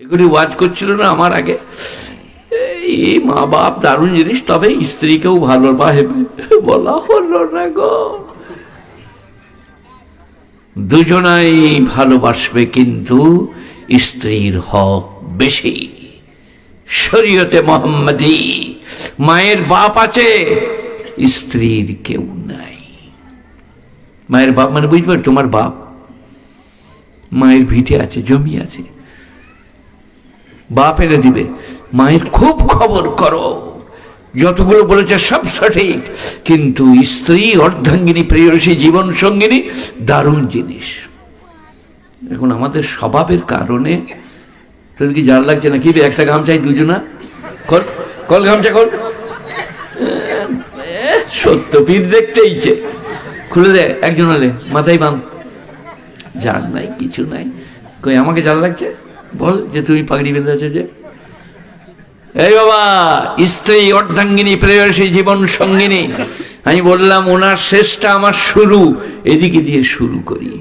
এগুলি ওয়াজ করছিল না আমার আগে, এই মা বাপ দারুণ জিনিস, তবে স্ত্রীকেও ভালোবাসবে বলা হলো না গো। দুজনাই ভালোবাসবে, কিন্তু স্ত্রীর হক বেশি। শরীয়তে মোহাম্মদী মায়ের বাপ আছে, স্ত্রীর কেউ নাই। মায়ের বাপ মানে বুঝবে, তোমার বাপ, মায়ের ভিটে আছে, জমি আছে, বাপ এনে দিবে। মায়ের খুব খবর করো, যতগুলো বলেছে সব সঠিক, কিন্তু স্ত্রী অর্ধাঙ্গিনী, প্রেয়সী, জীবন সঙ্গিনী দারুণ জিনিস। এখন আমাদের স্বভাবের কারণে, তোর কি জাল লাগছে না? কি একটা গামছাই দুজনা কল কল গামছা কল, সত্য পীর দেখতেইছে, খুলে দে একজন হলে মাথায় বাঁধ, জাল নাই কিছু নাই। কই আমাকে জাল লাগছে, বল যে তুমি পাগড়ি বেঁধেছো যে। এই বাবা, স্ত্রী অর্ধাঙ্গিনী, প্রেয়সী, জীবন সঙ্গিনী। আমি বললাম ওনার শেষটা আমার শুরু, এদিকে দিয়ে শুরু করি।